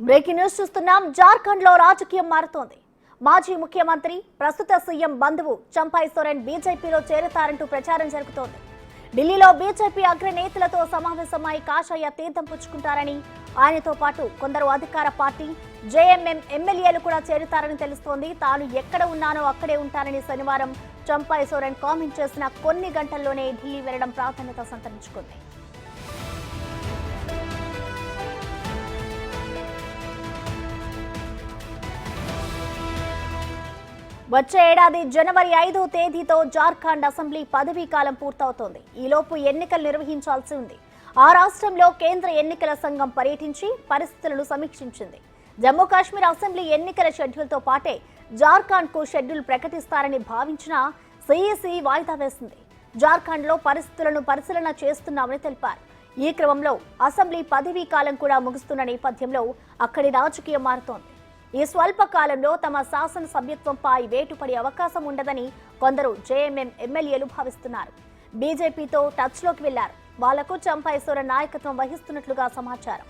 Breaking news చూస్తున్నాం. జార్ఖండ్ లో రాజకీయం మారుతోంది. మాజీ ముఖ్యమంత్రి ప్రస్తుత సీఎం బంధువు చంపై సోరెన్ బీజేపీలో చేరతారంటూ ప్రచారం జరుగుతోంది. ఢిల్లీలో బీజేపీ అగ్రనేతలతో సమావేశమై కాషాయ తీర్థం పుచ్చుకుంటారని, ఆయనతో పాటు కొందరు అధికార పార్టీ జేఎంఎం ఎమ్మెల్యేలు కూడా చేరుతారని తెలుస్తోంది. తాను ఎక్కడ ఉన్నానో అక్కడే ఉంటారని శనివారం చంపై సోరెన్ కామెంట్ చేసిన కొన్ని గంటల్లోనే ఢిల్లీ వెళ్లడం ప్రాధాన్యత సంతరించుకుంది. వచ్చే ఏడాది జనవరి 5వ తేదీతో జార్ఖండ్ అసెంబ్లీ పదవీ కాలం పూర్తవుతోంది. ఈలోపు ఎన్నికలు నిర్వహించాల్సి ఉంది. ఆ రాష్ట్రంలో కేంద్ర ఎన్నికల సంఘం పర్యటించి పరిస్థితులను సమీక్షించింది. జమ్మూ కాశ్మీర్ అసెంబ్లీ ఎన్నికల షెడ్యూల్తో పాటే జార్ఖండ్ కు షెడ్యూల్ ప్రకటిస్తారని భావించిన సిఈసి వాయిదా వేసింది. జార్ఖండ్ లో పరిస్థితులను పరిశీలన చేస్తున్నామని తెలిపారు. ఈ క్రమంలో అసెంబ్లీ పదవీ కాలం కూడా ముగుస్తున్న నేపథ్యంలో అక్కడి రాజకీయం మారుతోంది. ఈ స్వల్ప కాలంలో తమ శాసన సభ్యత్వంపై వేటుపడే అవకాశం ఉండదని కొందరు జేఎంఎం ఎమ్మెల్యేలు భావిస్తున్నారు. బీజేపీతో టచ్లోకి వెళ్లారు. వాళ్లకు చంపై సోరెన్ నాయకత్వం వహిస్తున్నట్లుగా సమాచారం.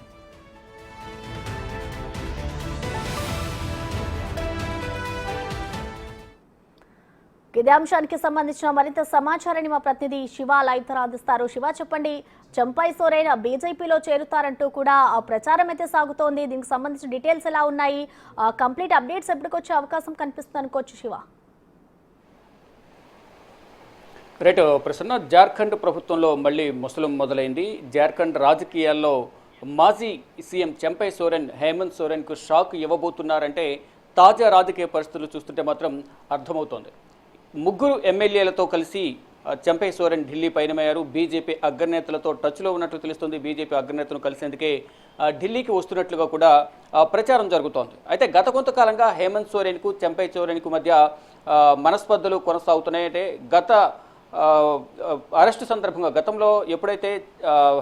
ఇదే అంశానికి సంబంధించిన మరింత సమాచారాన్ని మా ప్రతినిధి శివ లైవ్ ద్వారా అందిస్తారు. శివ, చెప్పండి. చంపై సోరెన్ బీజేపీలో చేరుతారంటూ కూడా ప్రచారం అయితే సాగుతోంది. దీనికి సంబంధించిన డీటెయిల్స్ ఎలా ఉన్నాయి? కంప్లీట్ అప్డేట్స్ ఎప్పటికొచ్చే అవకాశం కనిపిస్తుంది అనుకోవచ్చు శివ? రైట్ ప్రసన్న, జార్ఖండ్ ప్రభుత్వంలో మళ్ళీ ముసలం మొదలైంది. జార్ఖండ్ రాజకీయాల్లో మాజీ సీఎం చంపై సోరెన్ హేమంత్ సోరెన్కు షాక్ ఇవ్వబోతున్నారంటే తాజా రాజకీయ పరిస్థితులు చూస్తుంటే మాత్రం అర్థమవుతోంది. ముగ్గురు ఎమ్మెల్యేలతో కలిసి చంపై సోరెన్ ఢిల్లీ పయనమయ్యారు. బీజేపీ అగ్రనేతలతో టచ్లో ఉన్నట్లు తెలుస్తుంది. బీజేపీ అగ్రనేతలను కలిసేందుకే ఢిల్లీకి వస్తున్నట్లుగా కూడా ప్రచారం జరుగుతోంది. అయితే గత కొంతకాలంగా హేమంత్ సోరెన్కు చంపై సోరెన్కు మధ్య మనస్పర్ధలు కొనసాగుతున్నాయి. అంటే గత అరెస్టు సందర్భంగా గతంలో ఎప్పుడైతే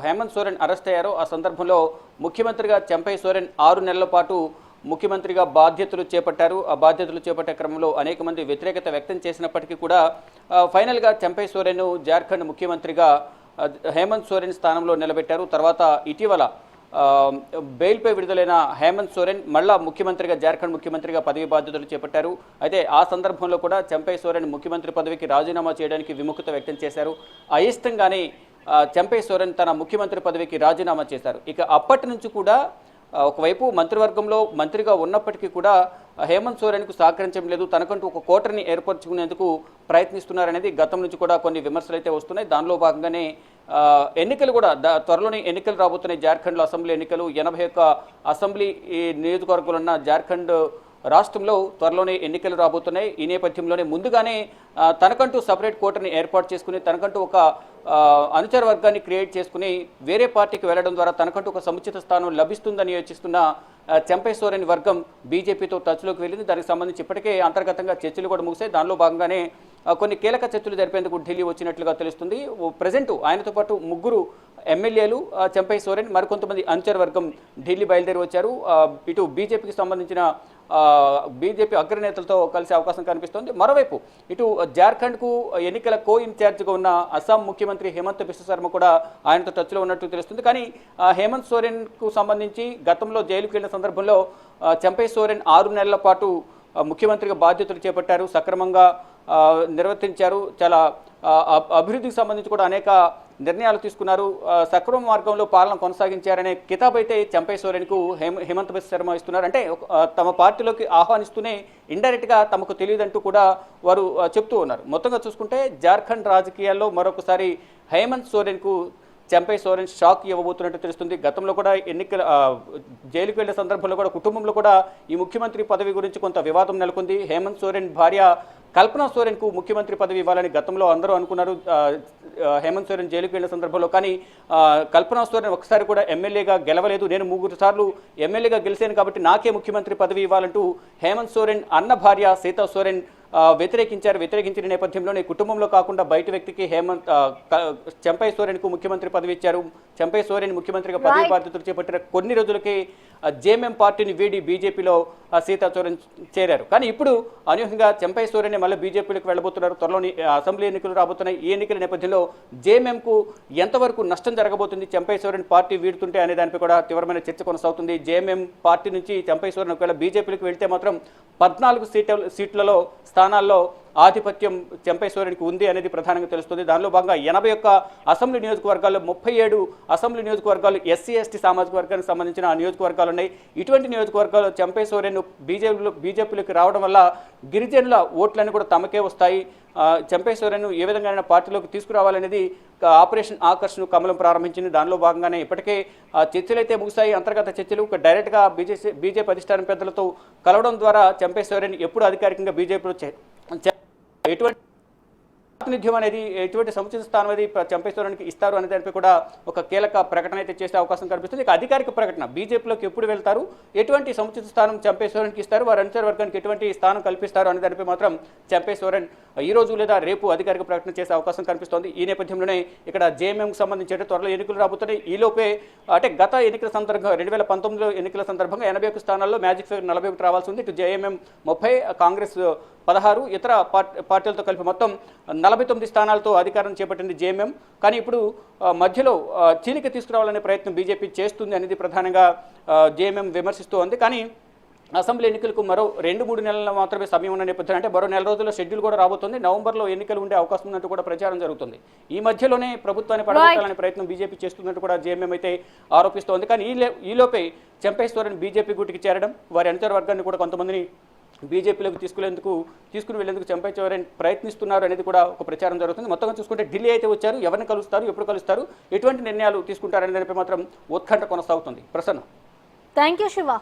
హేమంత్ సోరెన్ అరెస్ట్ అయ్యారో ఆ సందర్భంలో ముఖ్యమంత్రిగా చంపై సోరెన్ 6 నెలల పాటు ముఖ్యమంత్రిగా బాధ్యతలు చేపట్టారు. ఆ బాధ్యతలు చేపట్టే క్రమంలో అనేక మంది వ్యతిరేకత వ్యక్తం చేసినప్పటికీ కూడా ఫైనల్గా చంపై సోరెన్ జార్ఖండ్ ముఖ్యమంత్రిగా హేమంత్ సోరెన్ స్థానంలో నిలబెట్టారు. తర్వాత ఇటీవల బెయిల్పై విడుదలైన హేమంత్ సోరెన్ మళ్ళా ముఖ్యమంత్రిగా జార్ఖండ్ ముఖ్యమంత్రిగా పదవి బాధ్యతలు చేపట్టారు. అయితే ఆ సందర్భంలో కూడా చంపై సోరెన్ ముఖ్యమంత్రి పదవికి రాజీనామా చేయడానికి విముఖత వ్యక్తం చేశారు. అయిష్టంగానే చంపై సోరెన్ తన ముఖ్యమంత్రి పదవికి రాజీనామా చేశారు. ఇక అప్పటి నుంచి కూడా ఒకవైపు మంత్రివర్గంలో మంత్రిగా ఉన్నప్పటికీ కూడా హేమంత్ సోరెన్కు సహకరించడం లేదు. తనకంటూ ఒక కోటరిని ఏర్పరచుకునేందుకు ప్రయత్నిస్తున్నారనేది గతం నుంచి కూడా కొన్ని విమర్శలు అయితే వస్తున్నాయి. దానిలో భాగంగానే ఎన్నికలు కూడా త్వరలోనే ఎన్నికలు రాబోతున్నాయి. జార్ఖండ్లో అసెంబ్లీ ఎన్నికలు 81 అసెంబ్లీ నియోజకవర్గాలు ఉన్న జార్ఖండ్ రాష్ట్రంలో త్వరలోనే ఎన్నికలు రాబోతున్నాయి. ఈ నేపథ్యంలోనే ముందుగానే తనకంటూ సపరేట్ కోటని ఏర్పాటు చేసుకుని తనకంటూ ఒక అనుచర వర్గాన్ని క్రియేట్ చేసుకుని వేరే పార్టీకి వెళ్లడం ద్వారా తనకంటూ ఒక సముచిత స్థానం లభిస్తుందని యోచిస్తున్న చంపై సోరెన్ వర్గం బీజేపీతో టచ్లోకి వెళ్ళింది. దానికి సంబంధించి ఇప్పటికే అంతర్గతంగా చర్చలు కూడా ముగిసాయి. దానిలో భాగంగానే కొన్ని కీలక చర్చలు జరిపేందుకు ఢిల్లీ వచ్చినట్లుగా తెలుస్తుంది. ప్రజెంట్ ఆయనతో పాటు ముగ్గురు ఎమ్మెల్యేలు చంపై సోరెన్ మరికొంతమంది అనుచర వర్గం ఢిల్లీ బయలుదేరి వచ్చారు. ఇటు బీజేపీకి సంబంధించిన బీజేపీ అగ్రనేతలతో కలిసే అవకాశం కనిపిస్తోంది. మరోవైపు ఇటు జార్ఖండ్కు ఎన్నికల కో ఇన్ఛార్జిగా ఉన్న అస్సాం ముఖ్యమంత్రి హేమంత్ బిశ్వ శర్మ కూడా ఆయనతో టచ్లో ఉన్నట్టు తెలుస్తుంది. కానీ హేమంత్ సోరెన్కు సంబంధించి గతంలో జైలుకు వెళ్ళిన సందర్భంలో చంపై సోరెన్ 6 నెలల పాటు ముఖ్యమంత్రిగా బాధ్యతలు చేపట్టారు, సక్రమంగా నిర్వర్తించారు. చాలా అభివృద్ధికి సంబంధించి కూడా అనేక నిర్ణయాలు తీసుకున్నారు, సక్రమ మార్గంలో పాలన కొనసాగించారనే కితాబ్ అయితే చంపై సోరెన్కు హేమంత్ బిశ్వ శర్మ ఇస్తున్నారు. అంటే తమ పార్టీలోకి ఆహ్వానిస్తూనే ఇండైరెక్ట్గా తమకు తెలియదంటూ కూడా వారు చెప్తూ ఉన్నారు. మొత్తంగా చూసుకుంటే జార్ఖండ్ రాజకీయాల్లో మరొకసారి హేమంత్ సోరెన్కు చంపై సోరెన్ షాక్ ఇవ్వబోతున్నట్టు తెలుస్తుంది. గతంలో కూడా ఎన్నికల జైలుకు వెళ్లే సందర్భంలో కూడా కుటుంబంలో కూడా ఈ ముఖ్యమంత్రి పదవి గురించి కొంత వివాదం నెలకొంది. హేమంత్ సోరెన్ భార్య కల్పనా సోరెన్కు ముఖ్యమంత్రి పదవి ఇవ్వాలని గతంలో అందరూ అనుకున్నారు హేమంత్ సోరెన్ జైలుకు వెళ్లిన సందర్భంలో. కానీ కల్పనా సోరెన్ ఒకసారి కూడా ఎమ్మెల్యేగా గెలవలేదు. నేను 3 సార్లు ఎమ్మెల్యేగా గెలిచాను కాబట్టి నాకే ముఖ్యమంత్రి పదవి ఇవ్వాలంటూ హేమంత్ సోరెన్ అన్న భార్య సీతా సోరెన్ వ్యతిరేకించిన నేపథ్యంలోనే కుటుంబంలో కాకుండా బయట వ్యక్తికి చంపై సోరెన్కు ముఖ్యమంత్రి పదవి ఇచ్చారు. చంపై సోరెన్ ముఖ్యమంత్రిగా పదవి బాధ్యతలు చేపట్టిన కొన్ని రోజులకే జేఎంఎం పార్టీని వీడి బీజేపీలో సీతా సోరెన్ చేరారు. కానీ ఇప్పుడు అనూహ్యంగా చెంపై సోరెన్ మళ్ళీ బీజేపీలోకి వెళ్ళబోతున్నారు. త్వరలోని అసెంబ్లీ ఎన్నికలు రాబోతున్నాయి. ఈ ఎన్నికల నేపథ్యంలో జేఎంఎంకు ఎంతవరకు నష్టం జరగబోతుంది, చెంపై సోరెన్ పార్టీ వీడుతుంటే అనే దానిపై కూడా తీవ్రమైన చర్చ కొనసాగుతుంది. జేఎంఎం పార్టీ నుంచి చెంపై సోరెన్ ఒకవేళ బీజేపీలోకి వెళ్తే మాత్రం 14 సీట్లలో స్థానాల్లో ఆధిపత్యం చెంపై సోరెన్కి ఉంది అనేది ప్రధానంగా తెలుస్తుంది. దానిలో భాగంగా 81 అసెంబ్లీ నియోజకవర్గాల్లో 37 అసెంబ్లీ నియోజకవర్గాలు ఎస్సీ ఎస్టీ సామాజిక వర్గానికి సంబంధించిన నియోజకవర్గాలు ఉన్నాయి. ఇటువంటి నియోజకవర్గాల్లో చెంపై సోరెన్ బీజేపీలోకి రావడం వల్ల గిరిజనుల ఓట్లన్నీ కూడా తమకే వస్తాయి. చెంపై సోరెన్ను ఏ విధంగా పార్టీలోకి తీసుకురావాలనేది ఆపరేషన్ ఆకర్షణ కమలం ప్రారంభించింది. దానిలో భాగంగానే ఇప్పటికే చర్చలు అయితే ముగిశాయి. అంతర్గత చర్చలు డైరెక్ట్గా బీజేపీ అధిష్టాన పెద్దలతో కలవడం ద్వారా చెంపై సోరెన్ ఎప్పుడు అధికారికంగా బీజేపీలో ఎటువంటి ప్రాతినిధ్యం అనేది, ఎటువంటి సముచిత స్థానం అనేది చెంపై సోరెన్కి ఇస్తారు అనే దానిపై కూడా ఒక కీలక ప్రకటన అయితే చేసే అవకాశం కనిపిస్తుంది. ఇక అధికారిక ప్రకటన బీజేపీలోకి ఎప్పుడు వెళ్తారు, ఎటువంటి సముచిత స్థానం చెంపై సోరెన్కి ఇస్తారు, వారి అనుచర వర్గానికి ఎటువంటి స్థానం కల్పిస్తారు అనే దానిపై మాత్రం చెంపై సోరెన్ ఈ రోజు లేదా రేపు అధికారిక ప్రకటన చేసే అవకాశం కనిపిస్తోంది. ఈ నేపథ్యంలోనే ఇక్కడ జేఎంఎంకి సంబంధించి త్వరలో ఎన్నికలు రాబోతున్నాయి. ఈలోపే అంటే గత ఎన్నికల సందర్భంగా 2019 ఎన్నికల సందర్భంగా 81 స్థానాల్లో మ్యాజిక్ ఫిగర్ 41 రావాల్సి ఉంది. ఇటు జేఎంఎం 30, కాంగ్రెస్ 16, ఇతర పార్టీలతో కలిపి మొత్తం 49 స్థానాలతో అధికారం చేపట్టింది జేఎంఎం. కానీ ఇప్పుడు మధ్యలో చీలిక తీసుకురావాలనే ప్రయత్నం బీజేపీ చేస్తుంది అనేది ప్రధానంగా జేఎంఎం విమర్శిస్తూ ఉంది. కానీ అసెంబ్లీ ఎన్నికలకు మరో 2-3 నెలల మాత్రమే సమయం ఉన్న నేపథ్యంలో, అంటే మరో నెల రోజుల్లో షెడ్యూల్ కూడా రాబోతుంది. నవంబర్లో ఎన్నికలు ఉండే అవకాశం ఉన్నట్టు కూడా ప్రచారం జరుగుతుంది. ఈ మధ్యలోనే ప్రభుత్వాన్ని పడగొట్టాలనే ప్రయత్నం బీజేపీ చేస్తున్నట్టు కూడా జేఎంఎం అయితే ఆరోపిస్తోంది. కానీ ఈలోపే చెంపై సోరెన్ బీజేపీ గూటికి చేరడం, వారి అనుచర వర్గాన్ని కూడా కొంతమందిని బీజేపీలోకి తీసుకుని వెళ్లేందుకు చెంపై సోరెన్ ప్రయత్నిస్తున్నారు అనేది కూడా ఒక ప్రచారం జరుగుతుంది. మొత్తంగా చూసుకుంటే ఢిల్లీ అయితే వచ్చారు, ఎవరిని కలుస్తారు, ఎప్పుడు కలుస్తారు, ఎటువంటి నిర్ణయాలు తీసుకుంటారనే దానిపై మాత్రం ఉత్కంఠ కొనసాగుతుంది. ప్రసన్న. Thank you Shiva.